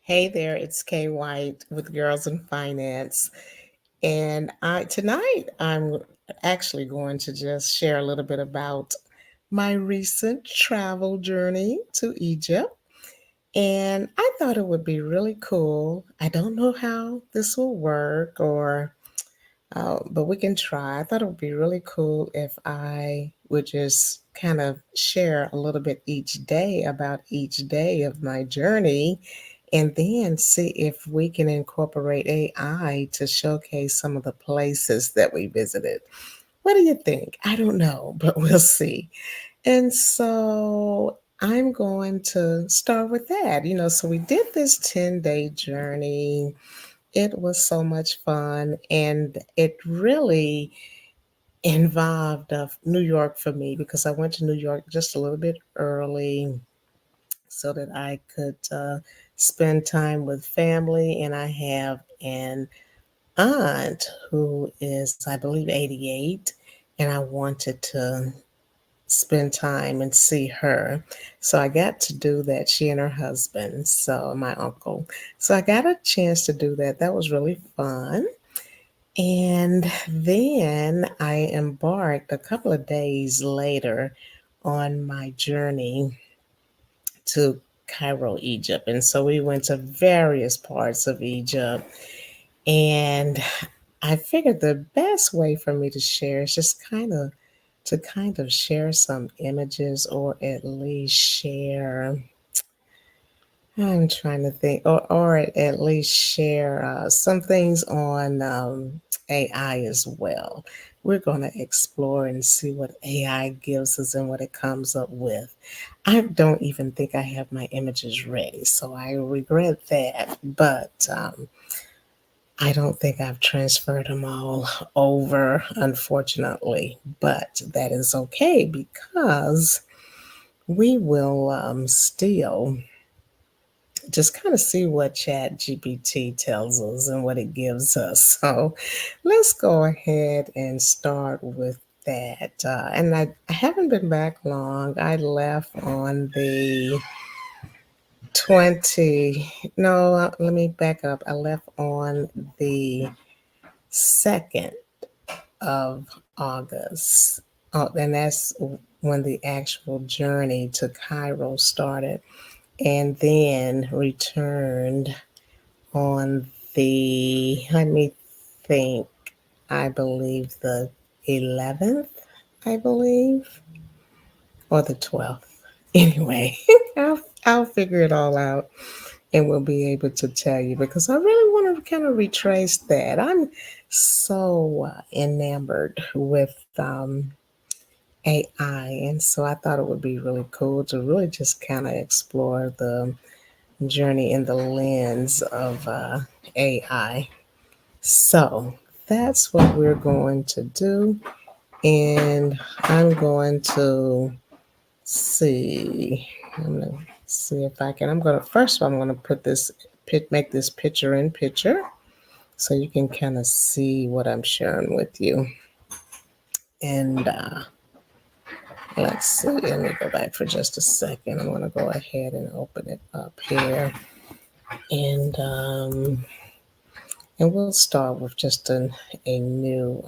Hey there, it's Kay White with Girls in Finance. And I tonight I'm actually going to just share a little bit about my recent travel journey to Egypt. And I thought it would be really cool. I don't know how this will work or but we can try. I thought it would be really cool if I would just kind of share a little bit each day about each day of my journey and then see if we can incorporate AI to showcase some of the places that we visited. What do you think? I don't know, but we'll see. And so I'm going to start with that. So we did this 10-day journey. It was so much fun, and it really involved New York for me because I went to New York just a little bit early so that I could spend time with family. And I have an aunt who is, I believe, 88, and I wanted to spend time and see her. So I got to do that, she and her husband, so my uncle. So I got a chance to do that. That was really fun. And then I embarked a couple of days later on my journey to Cairo, Egypt. And so we went to various parts of Egypt. And I figured the best way for me to share is just kind of share some images or at least share. I'm trying to think, or at least share some things on AI as well. We're going to explore and see what AI gives us and what it comes up with. I don't even think I have my images ready, so I regret that. But I don't think I've transferred them all over, unfortunately. But that is okay because we will still just kind of see what Chat GPT tells us and what it gives us. So let's go ahead and start with that. And I haven't been back long. I left on the 20, no, let me back up. I left on the 2nd of August. And that's when the actual journey to Cairo started, and then returned on let me think, I believe the 11th, I believe, or the 12th. Anyway, I'll figure it all out and we'll be able to tell you because I really want to kind of retrace that. I'm so enamored with AI, and so I thought it would be really cool to really just kind of explore the journey in the lens of AI. So that's what we're going to do. And I'm going to see. I'm going to see if I can. First of all, I'm going to make this picture in picture so you can kind of see what I'm sharing with you. And let's see. Let me go back for just a second. I'm going to go ahead and open it up here. And we'll start with just a new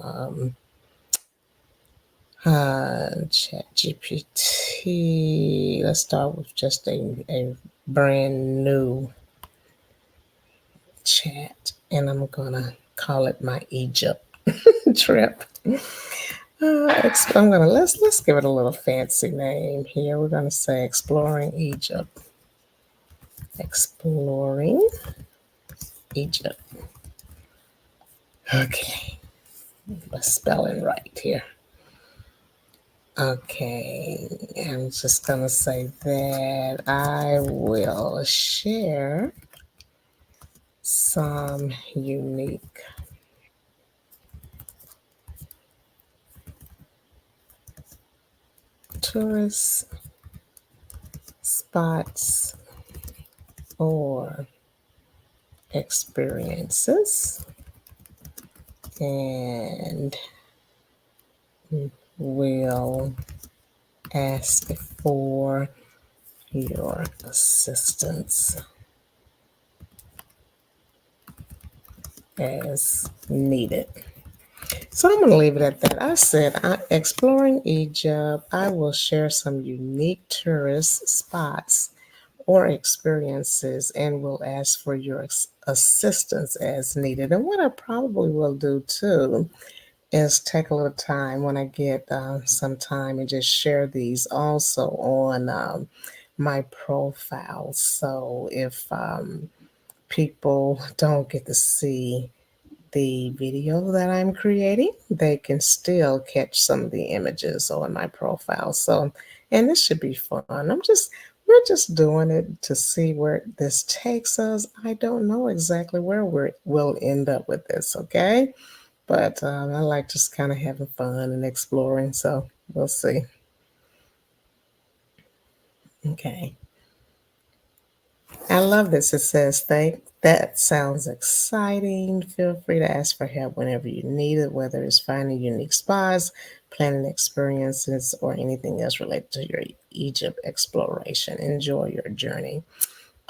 Chat GPT. Let's start with just a brand new chat, and I'm gonna call it my Egypt trip. I'm gonna let's give it a little fancy name here. We're gonna say exploring Egypt. Exploring Egypt. Okay, let's spell it right here. Okay, I'm just gonna say that I will share some unique tourist spots or experiences, and will ask for your assistance. as needed. So I'm going to leave it at that. I said, exploring Egypt, I will share some unique tourist spots or experiences and will ask for your assistance as needed. And what I probably will do too is take a little time when I get some time and just share these also on my profile. So if people don't get to see the video that I'm creating, they can still catch some of the images on my profile. So, and this should be fun. We're just doing it to see where this takes us. I don't know exactly where we'll end up with this, okay? But I like just kind of having fun and exploring. So we'll see. Okay. I love this. It says, "Thank that sounds exciting. Feel free to ask for help whenever you need it, whether it's finding unique spots, planning experiences, or anything else related to your Egypt exploration. Enjoy your journey."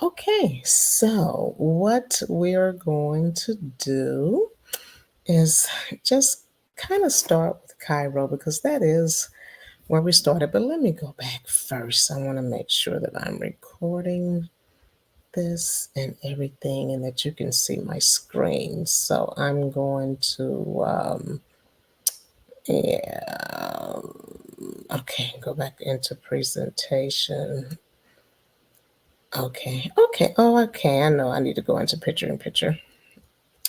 Okay, so what we're going to do is just kind of start with Cairo because that is where we started. But let me go back first. I want to make sure that I'm recording this and everything and that you can see my screen. So I'm going to, yeah, okay, go back into presentation. Okay, oh, okay, I know I need to go into picture in picture.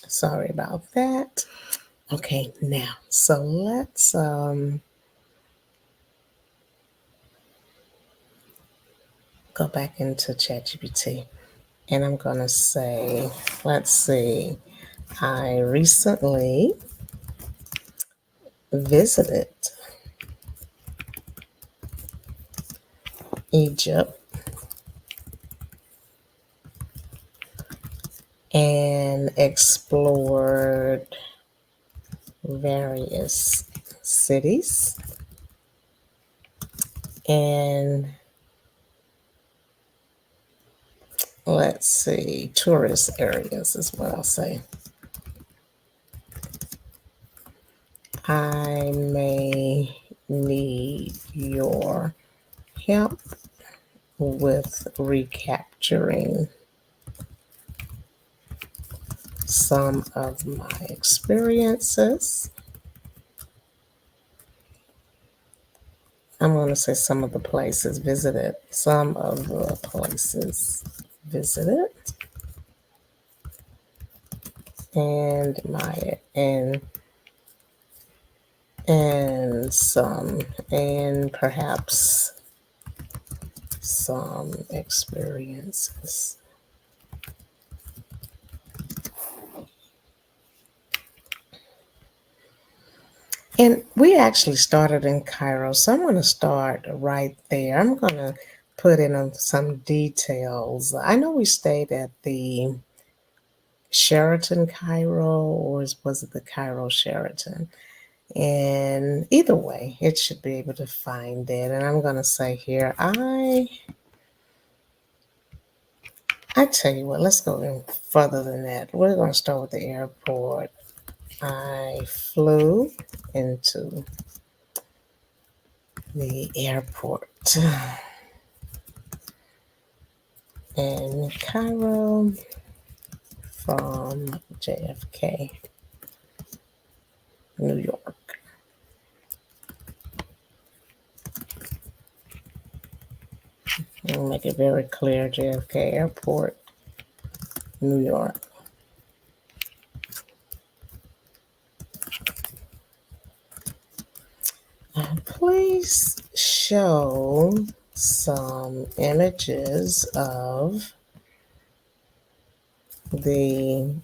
Sorry about that. Okay, now, so let's go back into ChatGPT and I'm gonna say, let's see, I recently visited Egypt and explored various cities and let's see, tourist areas is what I'll say. I may need your help with recapturing some of my experiences. I'm going to say some of the places visited, some of the places visited, and my and some and perhaps some experiences. And we actually started in Cairo, so I'm going to start right there. I'm going to put in some details. I know we stayed at the Sheraton Cairo, or was it the Cairo Sheraton? And either way, it should be able to find it. And I'm going to say here, I tell you what, let's go even further than that. We're going to start with the airport. I flew into the airport in Cairo from JFK, New York. I'll make it very clear, JFK Airport, New York. Please show some images of the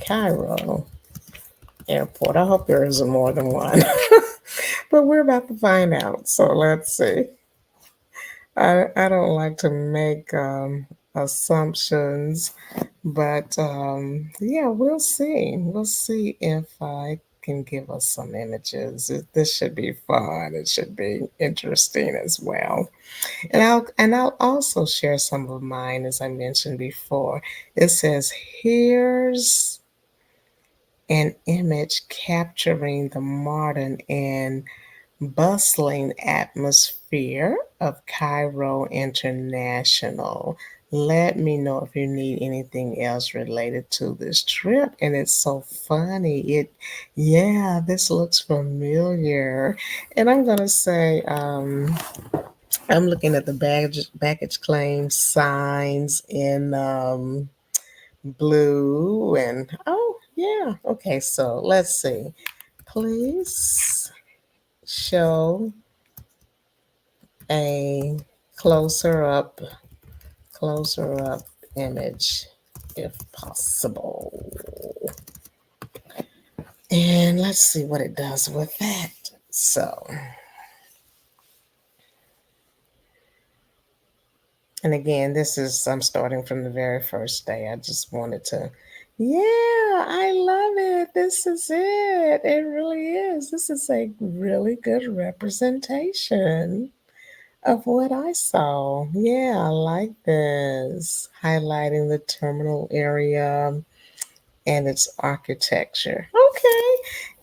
Cairo airport. I hope there isn't more than one, but we're about to find out. So let's see. I don't like to make assumptions, but yeah, we'll see. We'll see if I can give us some images. This should be fun. It should be interesting as well. And I'll also share some of mine as I mentioned before. It says, here's an image capturing the modern and bustling atmosphere of Cairo International. Let me know if you need anything else related to this trip. And it's so funny. Yeah, this looks familiar. And I'm going to say, I'm looking at the baggage claim signs in blue. And oh, yeah. Okay, so let's see. Please show a closer up closer up image if possible. And let's see what it does with that. So, and again, I'm starting from the very first day. I just wanted to, yeah, I love it. This is it. It really is. This is a really good representation of what I saw. Yeah, I like this. Highlighting the terminal area and its architecture. Okay.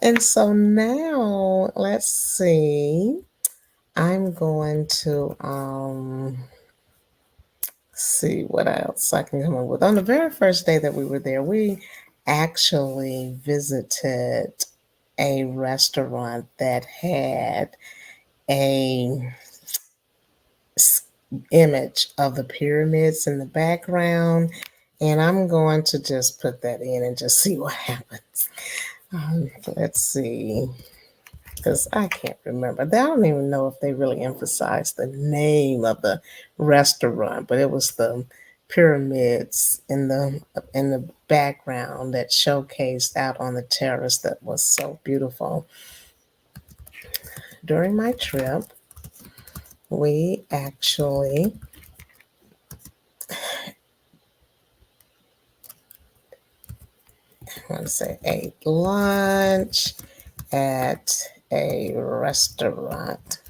And so now let's see. I'm going to see what else I can come up with. On the very first day that we were there, we actually visited a restaurant that had a image of the pyramids in the background. And I'm going to just put that in and just see what happens. Let's see, because I can't remember. I don't even know if they really emphasized the name of the restaurant, but it was the pyramids in the background that showcased out on the terrace that was so beautiful. During my trip, we actually I want to say ate lunch at a restaurant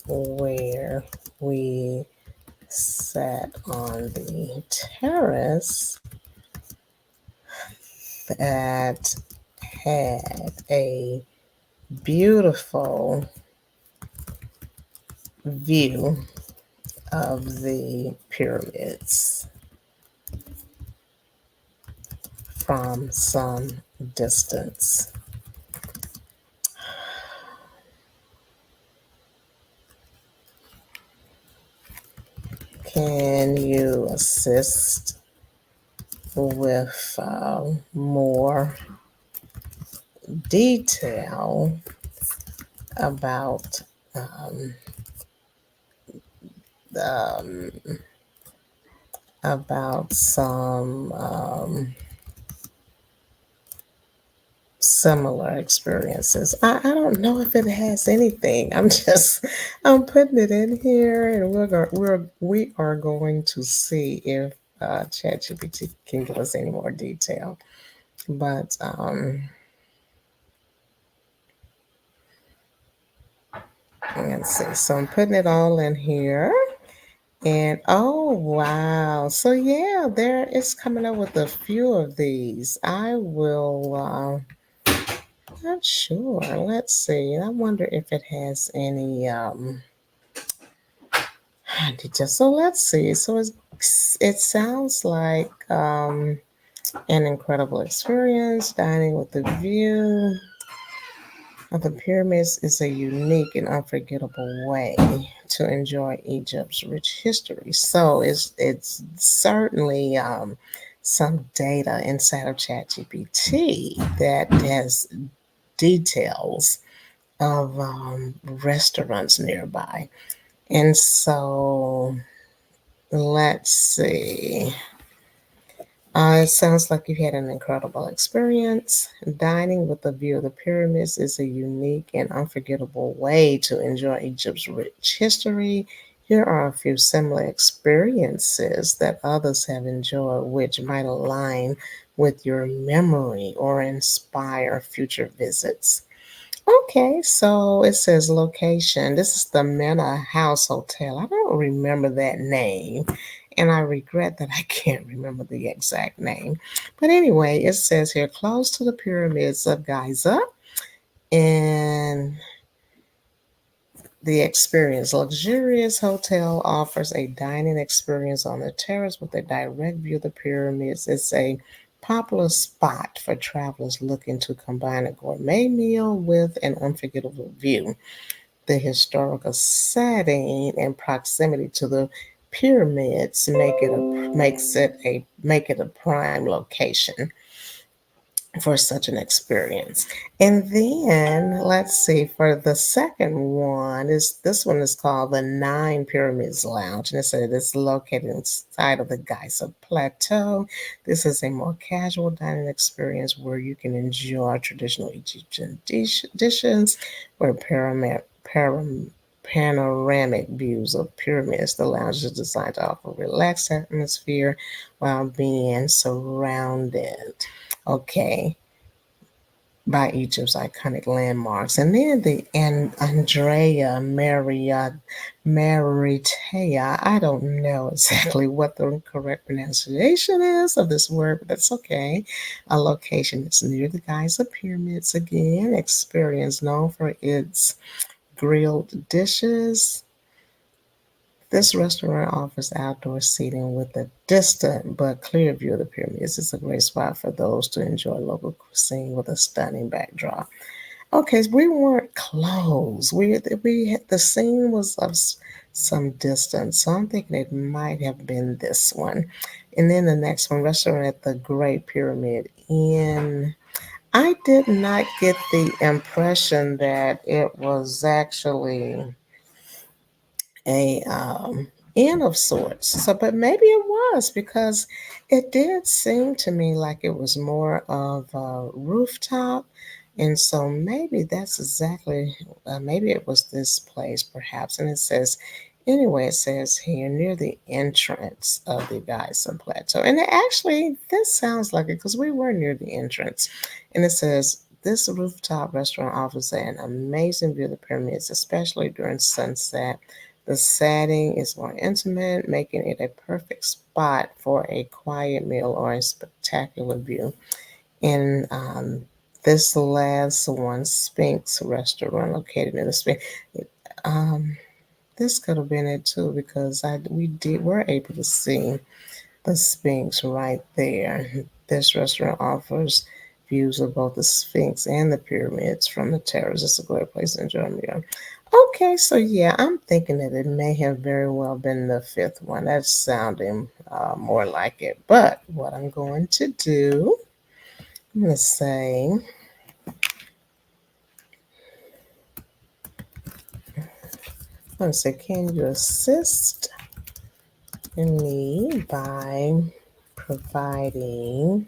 where we sat on the terrace that had a beautiful view of the pyramids from some distance. Can you assist with more detail about um, um, some similar experiences? I don't know if it has anything. I'm putting it in here, and we are going to see if ChatGPT can give us any more detail. But let's see. So I'm putting it all in here. And oh wow. So yeah, there it's coming up with a few of these. I will not sure. Let's see. I wonder if it has any so let's see. So it sounds like an incredible experience. Dining with the view of the pyramids is a unique and unforgettable way to enjoy Egypt's rich history. So it's certainly some data inside of ChatGPT that has details of restaurants nearby. And so let's see. It sounds like you had an incredible experience. Dining with a view of the pyramids is a unique and unforgettable way to enjoy Egypt's rich history. Here are a few similar experiences that others have enjoyed, which might align with your memory or inspire future visits. Okay, so it says location. This is the Mena House Hotel. I don't remember that name. and I regret that I can't remember the exact name. But anyway, it says here close to the pyramids of Giza, and the experience. Luxurious hotel offers a dining experience on the terrace with a direct view of the pyramids. It's a popular spot for travelers looking to combine a gourmet meal with an unforgettable view. The historical setting and proximity to the pyramids make it a prime location for such an experience. And then let's see, for the second one, is this one is called the Nine Pyramids Lounge, and it said it's located inside of the Giza Plateau. This is a more casual dining experience where you can enjoy traditional Egyptian dishes where panoramic views of pyramids. The lounge is designed to offer a relaxed atmosphere while being surrounded. Okay, by Egypt's iconic landmarks. And then Andrea Maritea, I don't know exactly what the correct pronunciation is of this word, but that's okay. A location that's near the Giza pyramids again, experience known for its grilled dishes. This restaurant offers outdoor seating with a distant but clear view of the pyramids. It's a great spot for those to enjoy local cuisine with a stunning backdrop. Okay, so we weren't close. The scene was of some distance, so I'm thinking it might have been this one. And then the next one, restaurant at the Great Pyramid Inn. I did not get the impression that it was actually a inn of sorts. So, but maybe it was because it did seem to me like it was more of a rooftop. And so maybe that's exactly, maybe it was this place perhaps. And it says, anyway, it says here near the entrance of the Gyson Plateau. And it actually, this sounds like it because we were near the entrance. And it says, this rooftop restaurant offers an amazing view of the pyramids, especially during sunset. The setting is more intimate, making it a perfect spot for a quiet meal or a spectacular view. And this last one, Sphinx Restaurant, located in the Sphinx. Um, this could have been it too because were able to see the Sphinx right there. This restaurant offers views of both the Sphinx and the pyramids from the terrace. It's a great place to enjoy a meal. Okay, so yeah, I'm thinking that it may have very well been the fifth one. That's sounding more like it. But what I'm going to do, I'm going to say, can you assist me by providing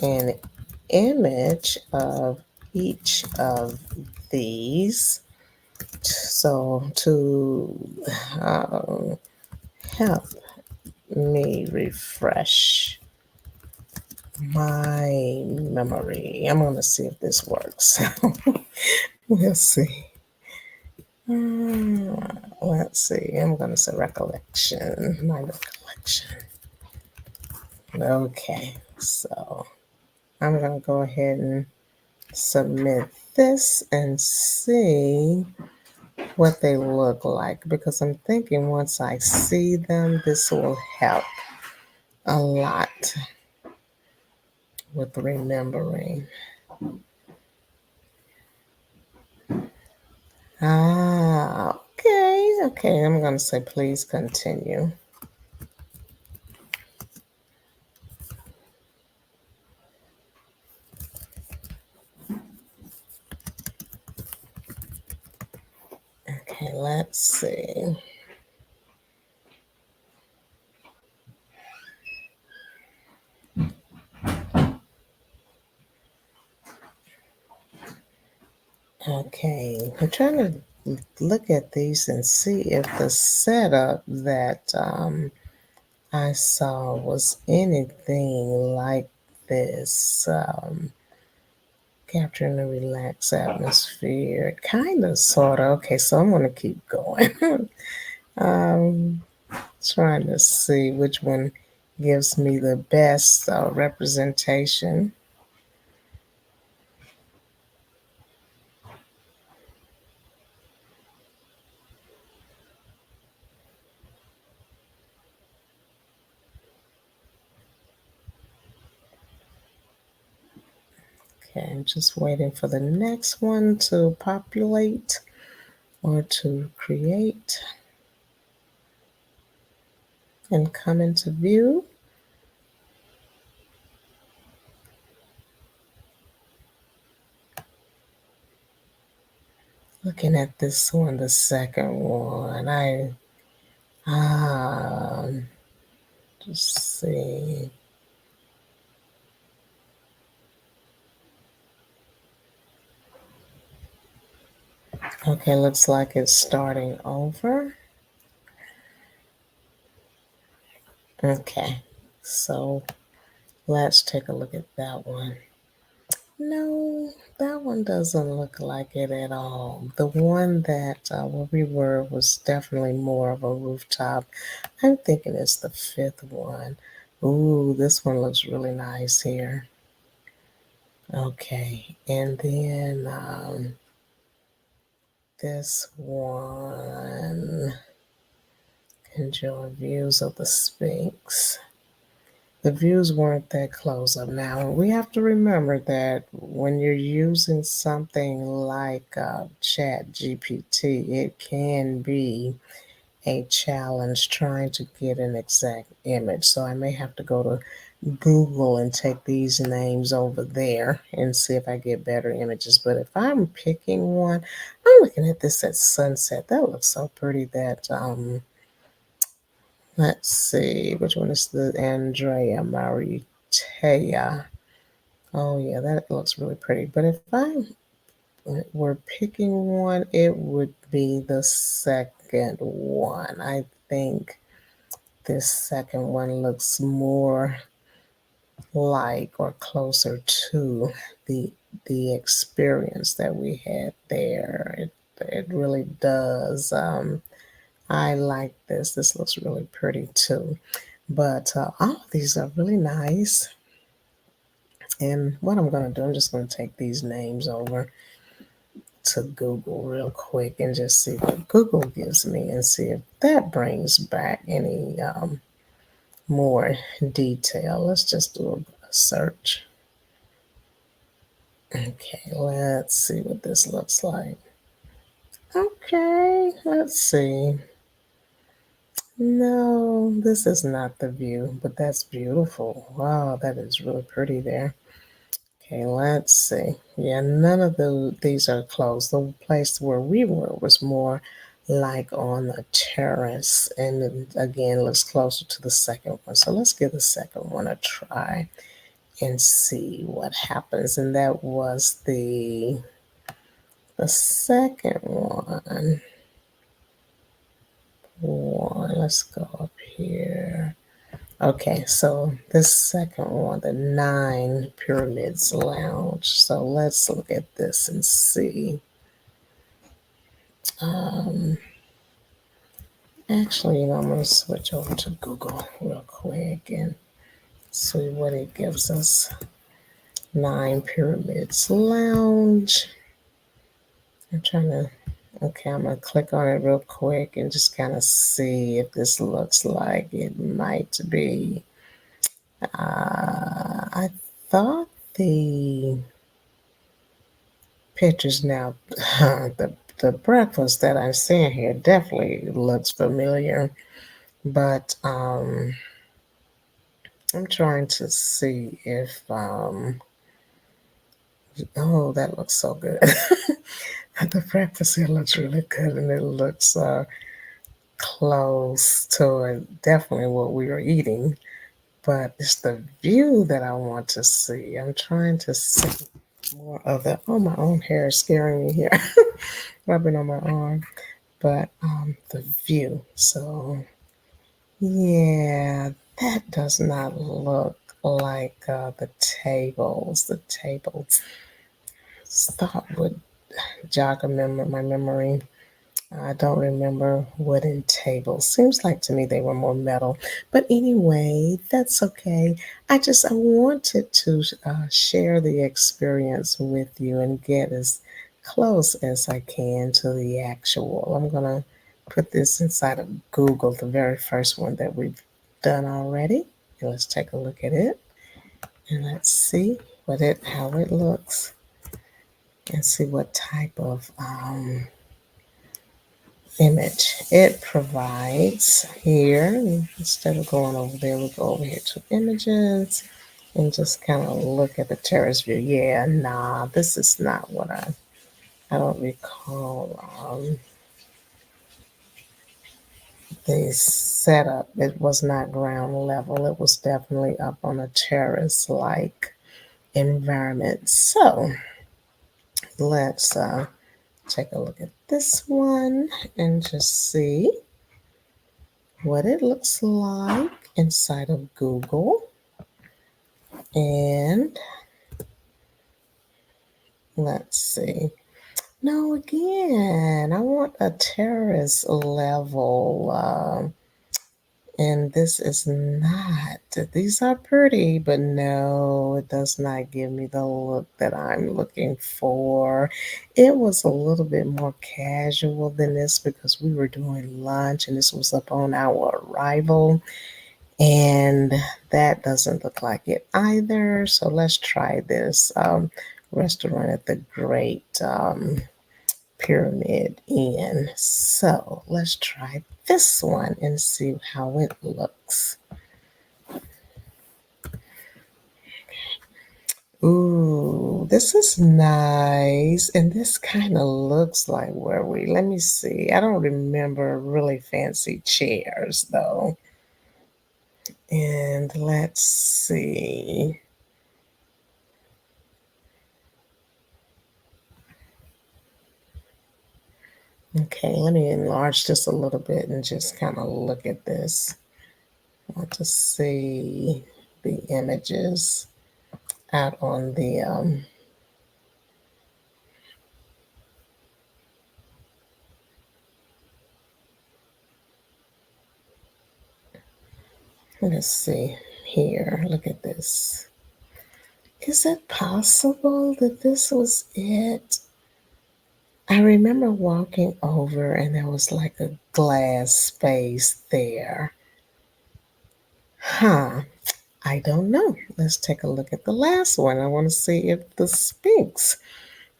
an image of each of these so to help me refresh my memory. I'm going to see if this works. We'll see. Let's see. I'm going to say recollection. My recollection. Okay. So I'm going to go ahead and submit this and see what they look like because I'm thinking once I see them, this will help a lot with remembering. Okay. Okay, I'm going to say please continue. Okay, let's see. Okay, I'm trying to look at these and see if the setup that I saw was anything like this. Capturing the relaxed atmosphere, kind of, sort of. Okay, so I'm going to keep going. um, Trying to see which one gives me the best representation. Okay, I'm just waiting for the next one to populate or to create and come into view. Looking at this one, the second one, um just see. Okay, looks like it's starting over. Okay, so let's take a look at that one. No, that one doesn't look like it at all. The one that where we were was definitely more of a rooftop. I'm thinking it's the fifth one. Ooh, this one looks really nice here. Okay, and then this one, enjoy views of the Sphinx. The views weren't that close up. Now, we have to remember that when you're using something like Chat GPT, it can be a challenge trying to get an exact image. So I may have to go to Google and take these names over there and see if I get better images. But if I'm picking one, I'm looking at this at sunset. That looks so pretty that let's see, which one is the Andrea Maritea? Oh yeah, that looks really pretty. But if I were picking one, it would be the second one. I think this second one looks more like or closer to the the experience that we had there. It really does. I like this. This looks really pretty too. But all of these are really nice. And what I'm going to do, I'm just going to take these names over to Google real quick and just see what Google gives me and see if that brings back any more detail. Let's just do a search. Okay, let's see what this looks like. Okay, let's see. No, this is not the view, but that's beautiful. Wow, that is really pretty there. Okay, let's see. Yeah, none of these are closed. The place where we were was more like on a terrace, and it, again looks closer to the second one. So let's give the second one a try and see what happens. And that was the second one. Let's go up here. Okay, so this second one, the Nine Pyramids Lounge. So let's look at this and see. Um, Actually, I'm going to switch over to Google real quick and see what it gives us. Nine Pyramids Lounge. I'm trying to, okay, I'm going to click on it real quick and just kind of see if this looks like it might be. I thought the pictures now, the breakfast that I'm seeing here definitely looks familiar, but I'm trying to see if oh, that looks so good. The breakfast here looks really good, and it looks close to definitely what we were eating. But it's the view that I want to see. I'm trying to see more of the. Oh, my own hair is scaring me here, rubbing on my arm. But the view. So yeah, that does not look like the tables. The tables thought would jog my memory I don't remember wooden tables. Seems like to me they were more metal. But anyway, that's okay. I wanted to share the experience with you and get as close as I can to the actual. I'm going to put this inside of Google, the very first one that we've done already. And let's take a look at it and let's see how it looks and see what type of image it provides here. Instead of going over there, we'll go over here to images and just kind of look at the terrace view. Yeah, nah, this is not what I don't recall the setup. It was not ground level. It was definitely up on a terrace like environment. So let's take a look at this one and just see what it looks like inside of Google. And let's see. No, again, I want a terrace level. And this is not. These are pretty, but no, it does not give me the look that I'm looking for. It was a little bit more casual than this because we were doing lunch and this was up on our arrival. And that doesn't look like it either. So let's try this restaurant at the Great Pyramid Inn. So let's try this one and see how it looks. Ooh, this is nice. And this kind of looks like where let me see. I don't remember really fancy chairs though. And let's see. Okay, let me enlarge this a little bit and just kind of look at this. I want to see the images out on the let's see here. Look at this. Is it possible that this was it? I remember walking over and there was like a glass space there. Huh. I don't know. Let's take a look at the last one. I want to see if the Sphinx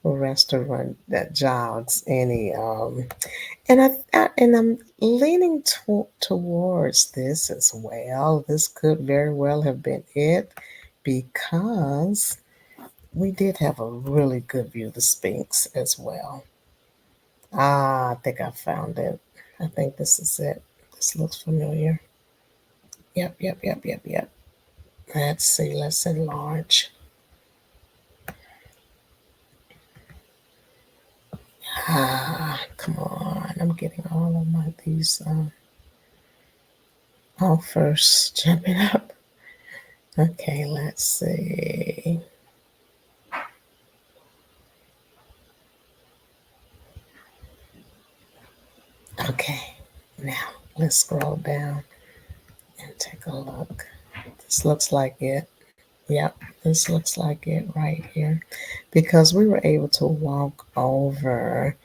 restaurant that jogs any and I'm leaning towards this as well. This could very well have been it because we did have a really good view of the Sphinx as well. Ah, I think I found it. I think this is it. This looks familiar. Yep, yep, yep, yep, yep. Let's see. Let's enlarge. Ah, come on. I'm getting all of these all first jumping up. Okay, let's see. Okay, now let's scroll down and take a look. This looks like it. Yep, this looks like it right here because we were able to walk over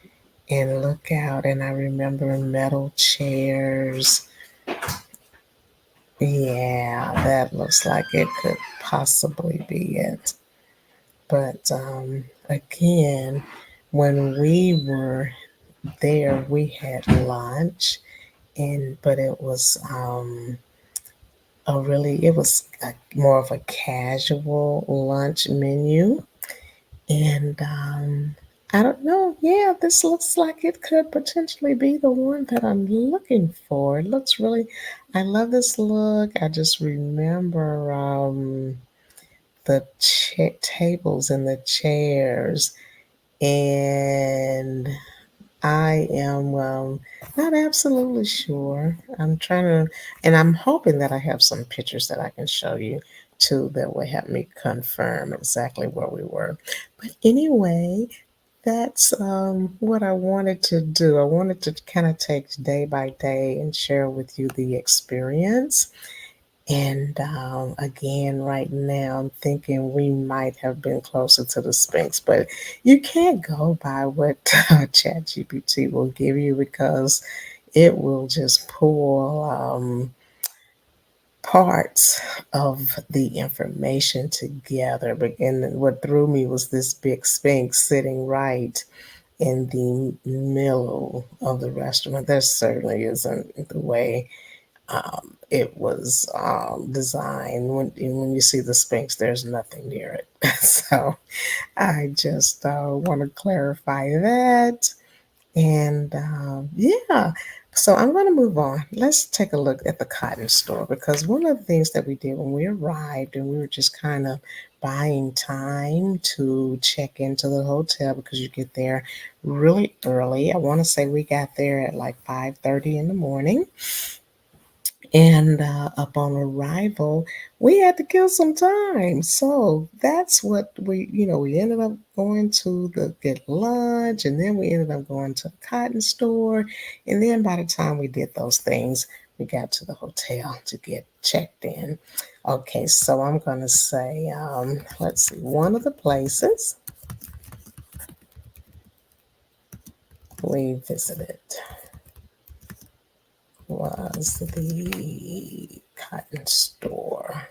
and look out, and I remember metal chairs. Yeah, that looks like it could possibly be it. But again, when we were there, we had lunch, and but it was it was more of a casual lunch menu, and I don't know. Yeah, this looks like it could potentially be the one that I'm looking for. It looks really, I love this look. I just remember the tables and the chairs, and I am not absolutely sure. I'm trying to, and I'm hoping that I have some pictures that I can show you too that will help me confirm exactly where we were. But anyway, that's what I wanted to do. I wanted to kind of take day by day and share with you the experience. And again, right now, I'm thinking we might have been closer to the Sphinx, but you can't go by what ChatGPT will give you because it will just pull parts of the information together. But and what threw me was this big Sphinx sitting right in the middle of the restaurant. That certainly isn't the way it was designed. When you see the Sphinx, there's nothing near it. So I just want to clarify that. And yeah, so I'm going to move on. Let's take a look at the cotton store because one of the things that we did when we arrived and we were just kind of buying time to check into the hotel because you get there really early. I want to say we got there at like 5:30 in the morning. And upon arrival, we had to kill some time. So that's what we ended up going to the get lunch, and then we ended up going to the cotton store. And then by the time we did those things, we got to the hotel to get checked in. Okay, so I'm going to say, let's see, one of the places we visited was the cotton store.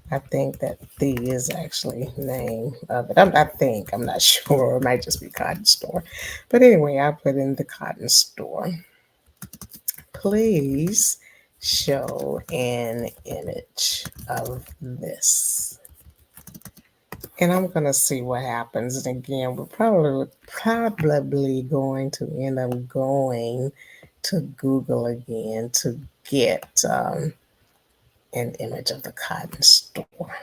I think that the is actually name of it. I think I'm not sure. It might just be cotton store, but anyway, I put in the cotton store. Please show an image of this, and I'm gonna see what happens. And again, we're probably going to end up going to Google again to get an image of the cotton store.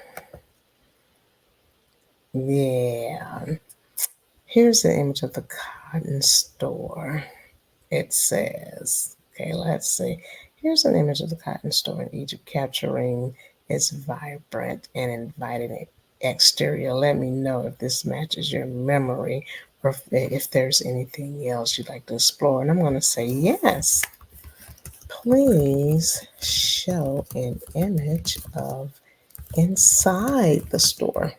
Yeah. Here's the image of the cotton store. It says, okay, let's see. Here's an image of the cotton store in Egypt capturing its vibrant and inviting exterior. Let me know if this matches your memory or if there's anything else you'd like to explore. And I'm going to say yes. Please show an image of inside the store.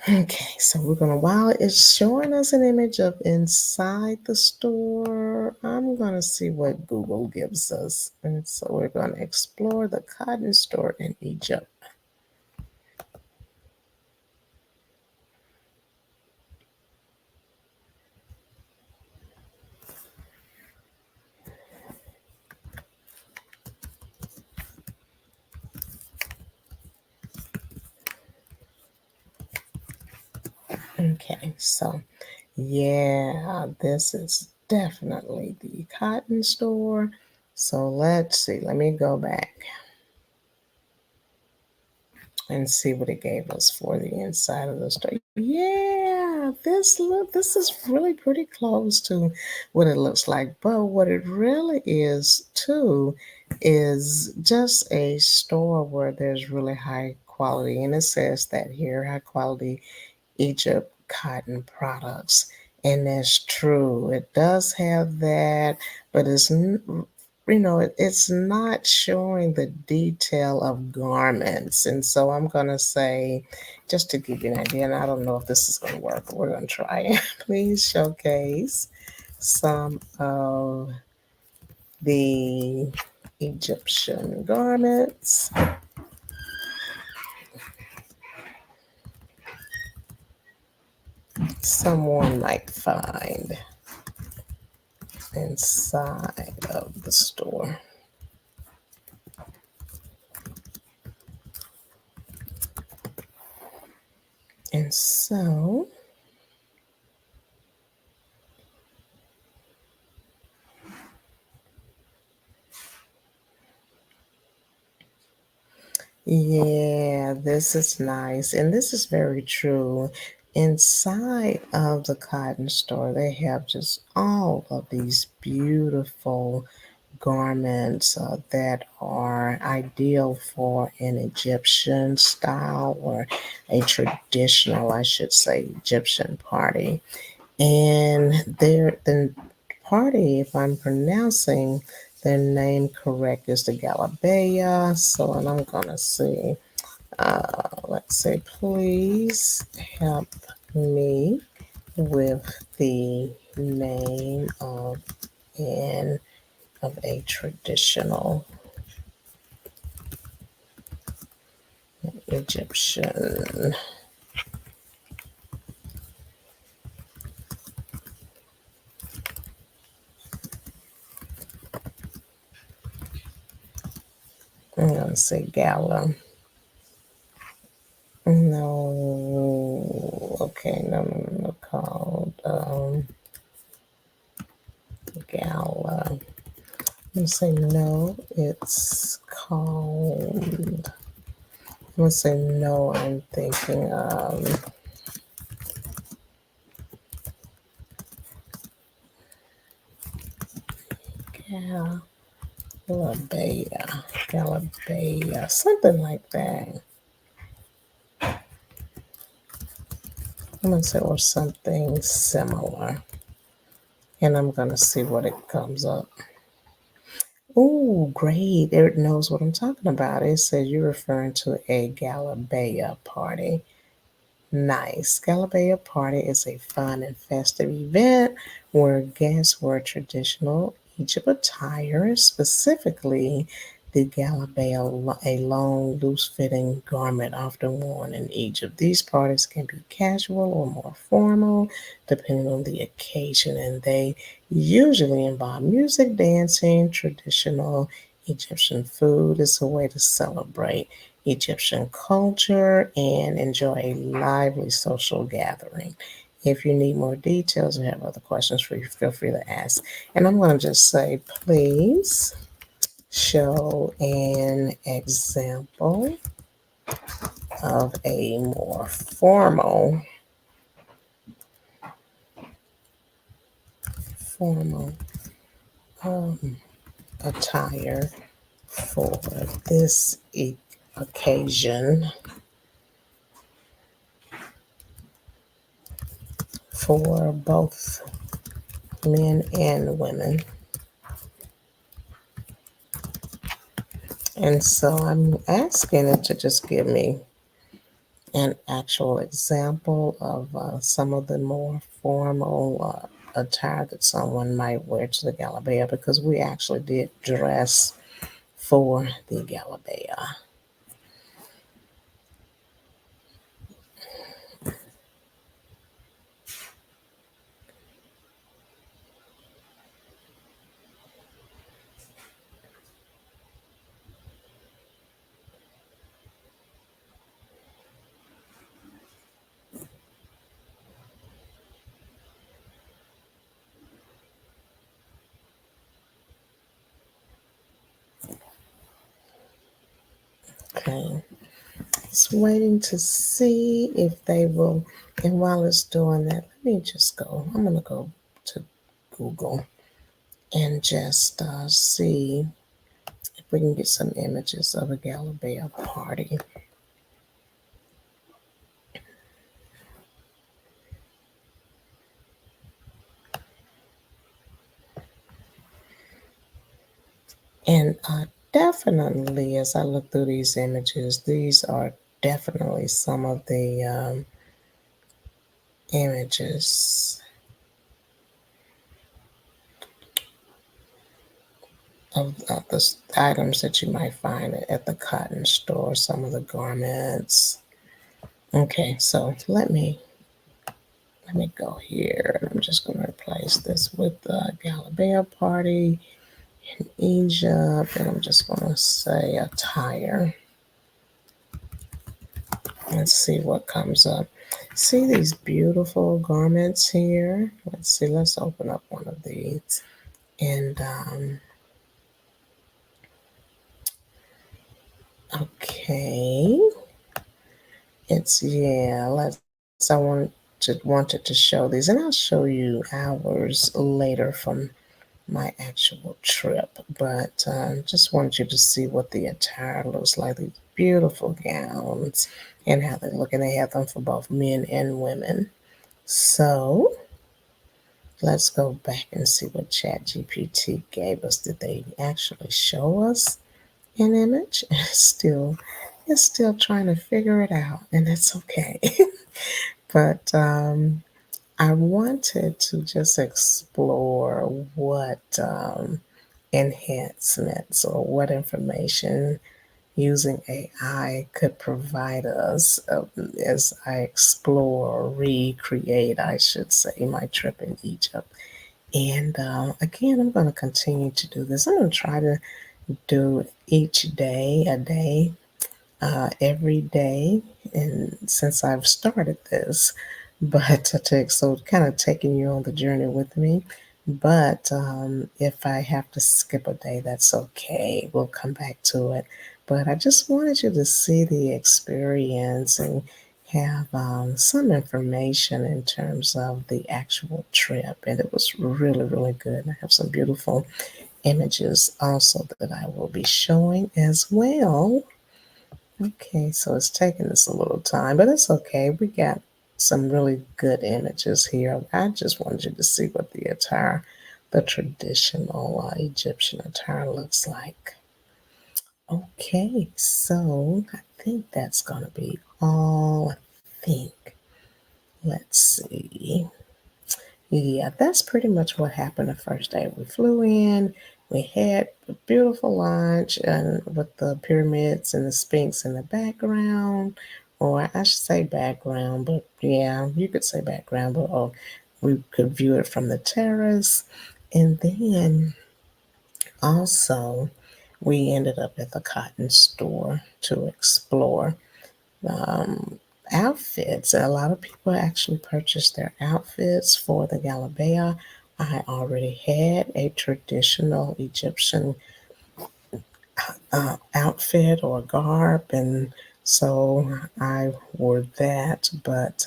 Okay, so we're gonna, while it's showing us an image of inside the store, I'm gonna see what Google gives us. And so we're gonna explore the cotton store in Egypt. Okay, so yeah, this is definitely the cotton store. So let's see, let me go back and see what it gave us for the inside of the store. Yeah, this is really pretty close to what it looks like. But what it really is too is just a store where there's really high quality. And it says that here, high quality Egypt cotton products. And that's true. It does have that, but it's not showing the detail of garments. And so I'm going to say, just to give you an idea, and I don't know if this is going to work, but we're going to try it. Please showcase some of the Egyptian garments. Someone might find inside of the store. And so yeah, this is nice. And this is very true. Inside of the cotton store, they have just all of these beautiful garments that are ideal for an Egyptian style or a traditional, I should say, Egyptian party. And the party, if I'm pronouncing their name correct, is the Galabaya. So, and I'm gonna see. Let's say, please help me with the name an of a traditional Egyptian. I'm gonna say gala. No, okay, no, called gala. I'm gonna say no, it's called. I'm gonna say no. I'm thinking Galabaya, something like that. I'm gonna say or something similar, and I'm gonna see what it comes up. Oh, great! It knows what I'm talking about. It says you're referring to a Galabaya party. Nice. Galabaya Party is a fun and festive event where guests wear traditional Egypt attire, specifically the Galabaya, a long, loose-fitting garment often worn in Egypt. These parties can be casual or more formal, depending on the occasion, and they usually involve music, dancing, traditional Egyptian food. It's a way to celebrate Egyptian culture and enjoy a lively social gathering. If you need more details or have other questions for you, feel free to ask. And I'm going to just say, please show an example of a more formal um, attire for this occasion for both men and women. And so I'm asking it to just give me an actual example of some of the more formal attire that someone might wear to the Galabea because we actually did dress for the Galabea. Okay, it's waiting to see if they will. And while it's doing that, let me just go. I'm going to go to Google and just see if we can get some images of a Galabea party. And definitely, as I look through these images, these are definitely some of the images of the items that you might find at the cotton store, some of the garments. Okay, so let me go here. I'm just going to replace this with the Galabea party in Egypt, and I'm just going to say attire. Let's see what comes up. See these beautiful garments here? Let's see, let's open up one of these. And okay, it's yeah, I wanted to show these and I'll show you ours later from my actual trip, but just wanted you to see what the attire looks like. These beautiful gowns and how they look, and they have them for both men and women. So let's go back and see what ChatGPT gave us. Did they actually show us an image? It's still trying to figure it out, and it's okay. But I wanted to just explore what enhancements or what information using AI could provide us as I explore or recreate, I should say, my trip in Egypt. And again, I'm going to continue to do this. I'm going to try to do each day a day, every day, and since I've started this, but to take so kind of taking you on the journey with me. But if I have to skip a day, that's okay. We'll come back to it. But I just wanted you to see the experience and have some information in terms of the actual trip. And it was really, really good. I have some beautiful images also that I will be showing as well. Okay, so it's taking us a little time, but it's okay. We got some really good images here. I just wanted you to see what the traditional Egyptian attire looks like. Okay, so I think that's going to be all. I think. Let's see. Yeah, that's pretty much what happened the first day. We flew in, we had a beautiful lunch and with the pyramids and the Sphinx in the background, or I should say background, but yeah, you could say background, but we could view it from the terrace. And then also we ended up at the cotton store to explore um, outfits. A lot of people actually purchased their outfits for the Galabea. I already had a traditional Egyptian outfit or garb, and so I wore that. But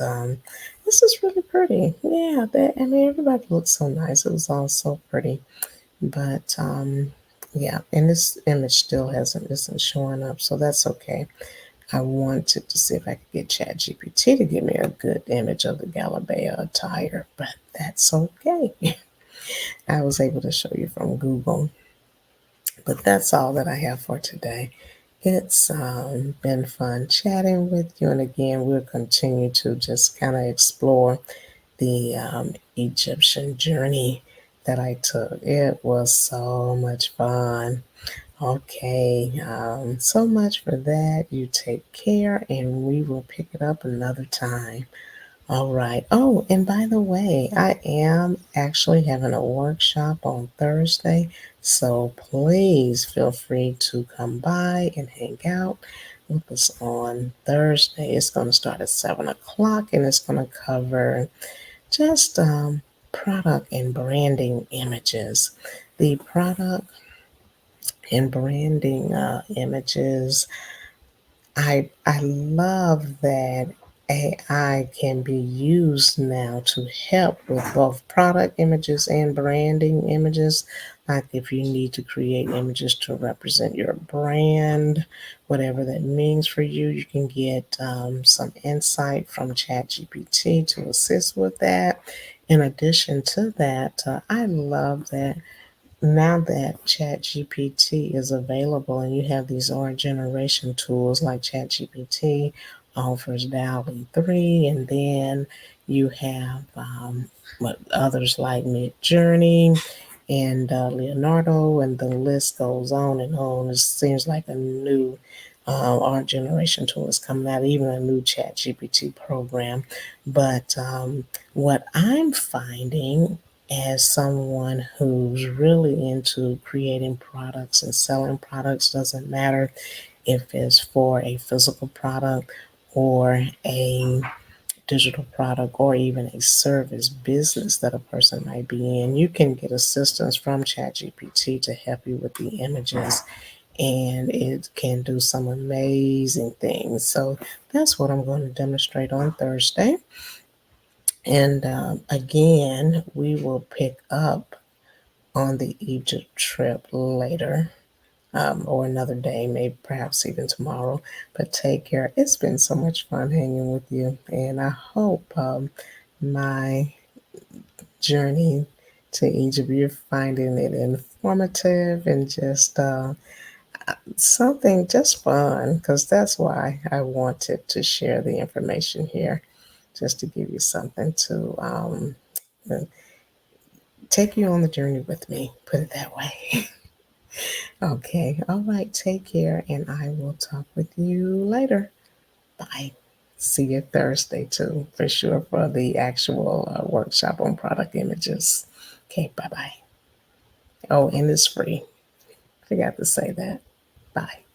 this is really pretty. Yeah, I mean, everybody looked so nice. It was all so pretty. But yeah, and this image still hasn't isn't showing up, so that's okay. I wanted to see if I could get ChatGPT to give me a good image of the Galabea attire, but that's okay. I was able to show you from Google. But that's all that I have for today. It's been fun chatting with you, and again, we'll continue to just kind of explore the Egyptian journey that I took. It was so much fun. Okay, so much for that. You take care, and we will pick it up another time. All right. Oh, and by the way, I am actually having a workshop on Thursday, so please feel free to come by and hang out with us on Thursday. It's going to start at 7 o'clock, and it's going to cover just product and branding images. The product and branding images. I love that AI can be used now to help with both product images and branding images. Like if you need to create images to represent your brand, whatever that means for you, you can get some insight from ChatGPT to assist with that. In addition to that, I love that now that ChatGPT is available and you have these art generation tools like ChatGPT offers DALL-E 3, and then you have what others like Midjourney and Leonardo, and the list goes on and on. It seems like a new art generation tool is coming out, even a new ChatGPT program. But what I'm finding as someone who's really into creating products and selling products, doesn't matter if it's for a physical product or a digital product or even a service business that a person might be in, you can get assistance from ChatGPT to help you with the images, and it can do some amazing things. So that's what I'm going to demonstrate on Thursday. And again, we will pick up on the Egypt trip later, or another day, maybe perhaps even tomorrow. But take care. It's been so much fun hanging with you, and I hope my journey to Egypt, you're finding it informative and just something just fun, because that's why I wanted to share the information here, just to give you something to take you on the journey with me, put it that way. Okay, all right, take care, and I will talk with you later. Bye. See you Thursday, too, for sure, for the actual workshop on product images. Okay, bye bye. Oh, and it's free. Forgot to say that. Bye.